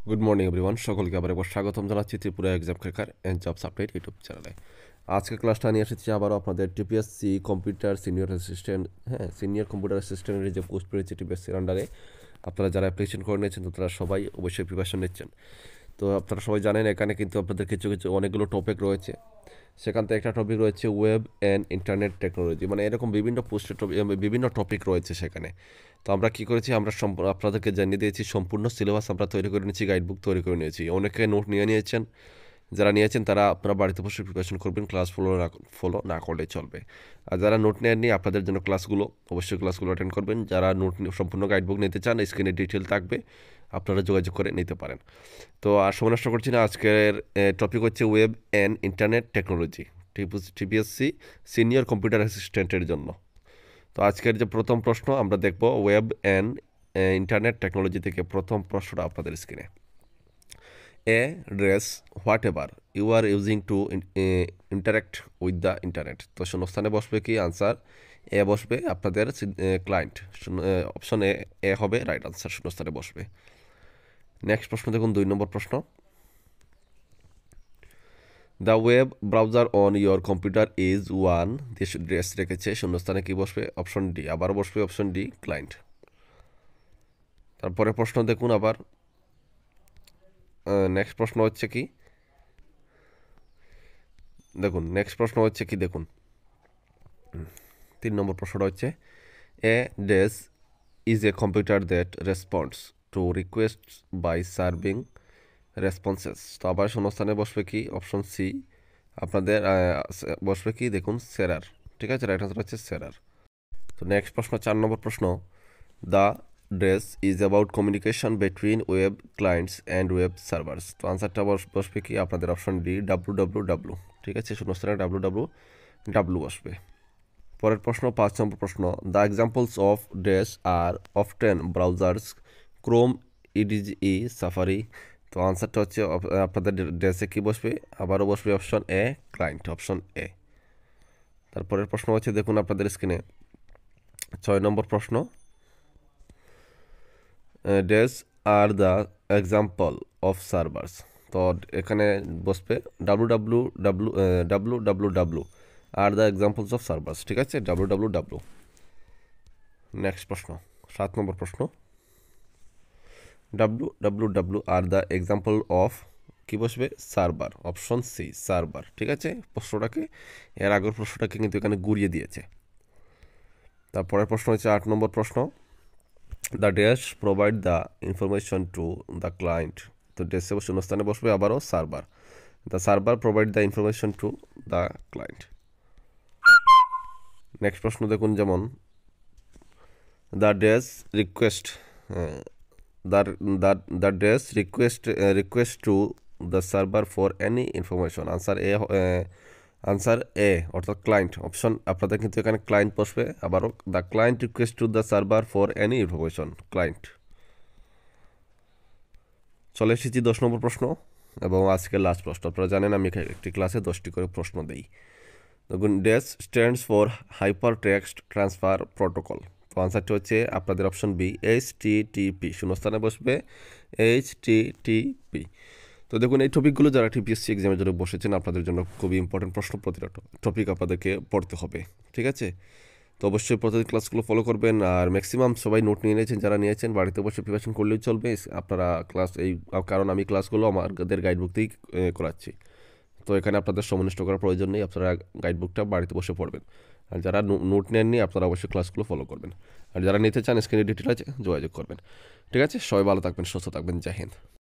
Good morning everyone, সকলকে আবার একবার স্বাগতম জানাচ্ছি Tripura exam cracker and jobs update YouTube চ্যানেলে। আজকে ক্লাসটা নিয়ে এসেছি আবারও আপনাদের TPSC computer senior assistant, senior computer অ্যাসিস্ট্যান্টের যে পোস্ট পেয়েছে টিপিএসসির আন্ডারে। আপনারা যারা অ্যাপ্লিকেশন করে নিয়েছেন তো তারা সবাই অবশ্যই প্রিপারেশন নিচ্ছেন। তো আপনারা সবাই জানেন এখানে কিন্তু আপনাদের কিছু কিছু অনেকগুলো টপিক রয়েছে। সেখান থেকে একটা টপিক রয়েছে ওয়েব অ্যান্ড ইন্টারনেট টেকনোলজি, মানে এরকম বিভিন্ন পোস্টের বিভিন্ন টপিক রয়েছে সেখানে। তো আমরা কী করেছি, আমরা আপনাদেরকে জানিয়ে দিয়েছি সম্পূর্ণ সিলেবাস আমরা তৈরি করে নিয়েছি, গাইডবুক তৈরি করে নিয়েছি। অনেকে নোট নিয়ে নিয়েছেন, যারা নিয়েছেন তারা আপনারা বাড়িতে বসে প্রিপারেশন করবেন, ক্লাস ফলো না করলেই চলবে। আর যারা নোট নেননি আপনাদের জন্য ক্লাসগুলো অবশ্যই ক্লাসগুলো অ্যাটেন্ড করবেন। যারা সম্পূর্ণ গাইডবুক নিতে চান স্ক্রিনে ডিটেল থাকবে, আপনারা যোগাযোগ করে নিতে পারেন। তো আর সময় নষ্ট করছি না, আজকের টপিক হচ্ছে web and internet technology, TPSC senior computer অ্যাসিস্ট্যান্টের জন্য। তো আজকের যে প্রথম প্রশ্ন আমরা দেখব ওয়েব অ্যান্ড ইন্টারনেট টেকনোলজি থেকে প্রথম প্রশ্নটা আপনাদের স্ক্রিনে। A dash whatever you are using to interact with the internet. তো শূন্যস্থানে বসবে কি আনসার? এ বসবে আপনাদের ক্লায়েন্ট, অপশন এ হবে রাইট আনসার, শূন্যস্থানে বসবে। নেক্সট প্রশ্ন দেখুন, 2 নম্বর প্রশ্ন। The web browser on your computer is one, dress রেখেছে, শূন্যস্থানে কি বসবে? অপশন ডি, আবার বসবে অপশন ডি ক্লায়েন্ট। তারপরে প্রশ্ন দেখুন আবার, নেক্সট প্রশ্ন হচ্ছে কি দেখুন, নেক্সট প্রশ্ন হচ্ছে কি দেখুন, 3 নম্বর প্রশ্নটা হচ্ছে a dash is a computer that responds to request by serving responses. তো আবার শূন্যস্থানে বসবে কি? অপশন সি আপনাদের বসবে কি দেখুন, সেরার। ঠিক আছে, রাইট আনসার হচ্ছে সেরার। তো নেক্সট প্রশ্ন 4 নম্বর প্রশ্ন। The dress is about communication between web clients and web servers. তো আনসারটা বসবে কি আপনাদের? Option D W. ঠিক আছে, শূন্যস্থানে ডাব্লু বসবে। পরের প্রশ্ন 5 নম্বর প্রশ্ন। The examples of dash are often browsers Chrome, Edge, Safari. তো আনসারটা হচ্ছে আপনাদের ড্রেসে কি বসবে? আবারও বসবে option A client, option A. তারপরের প্রশ্ন হচ্ছে দেখুন আপনাদের স্ক্রিনে 6 নম্বর প্রশ্ন। Dash are the example of servers. তো এখানে বসবে W are the examples of servers. ঠিক আছে, ডাব্লু। নেক্সট প্রশ্ন 7 নম্বর প্রশ্ন। W are the example of কি বসবে? Server, option C server. ঠিক আছে, প্রশ্নটাকে এর আগের প্রশ্নটাকে কিন্তু এখানে গুড়িয়ে দিয়েছে। তারপরের প্রশ্ন হচ্ছে 8 নম্বর প্রশ্ন। The dash provide the information to the client. তো ড্যাশে শূন্যস্থানে বসবে আবারও server. The server provide the information to the client. Next প্রশ্ন দেখুন, যেমন the dash request the dash request to the server for any information. Answer A অর্থাৎ client, option আপনাদের কিন্তু এখানে ক্লায়েন্ট বসবে আবারও। The client request to the server for any information, client. চলে এসেছি 10 নম্বর প্রশ্ন এবং আজকের লাস্ট প্রশ্ন। আপনারা জানেন আমি একটি ক্লাসে 10টি করে প্রশ্ন দিই। দেখুন, dash stands for hyper text transfer protocol. তো আনসারটি হচ্ছে আপনাদের অপশন বি HTTP, শূন্যস্থানে বসবে HTTP। তো দেখুন, এই টপিকগুলো যারা টিপিএসসি এক্সামের জন্য বসেছেন আপনাদের জন্য খুবই ইম্পর্টেন্ট প্রশ্ন, প্রতিটা টপিক আপনাদেরকে পড়তে হবে। ঠিক আছে, তো অবশ্যই প্রতিদিন ক্লাসগুলো ফলো করবেন। আর ম্যাক্সিমাম সবাই নোট নিয়ে নিয়েছেন, যারা নিয়েছেন বাড়িতে বসে প্রিপারেশন করলেই চলবে আপনারা ক্লাস কারণ আমি ক্লাসগুলো আমাদের গাইডবুক থেকেই করাচ্ছি। তো এখানে আপনাদের সময় নষ্ট করার প্রয়োজন নেই, আপনারা গাইডবুকটা বাড়িতে বসে পড়বেন। আর যারা নোট নেননি আপনারা অবশ্যই ক্লাসগুলো ফলো করবেন। আর যারা নিতে চান স্ক্রিনে ডিটেল আছে, যোগাযোগ করবেন। ঠিক আছে, সবাই ভালো থাকবেন, সুস্থ থাকবেন, জয় হিন্দ।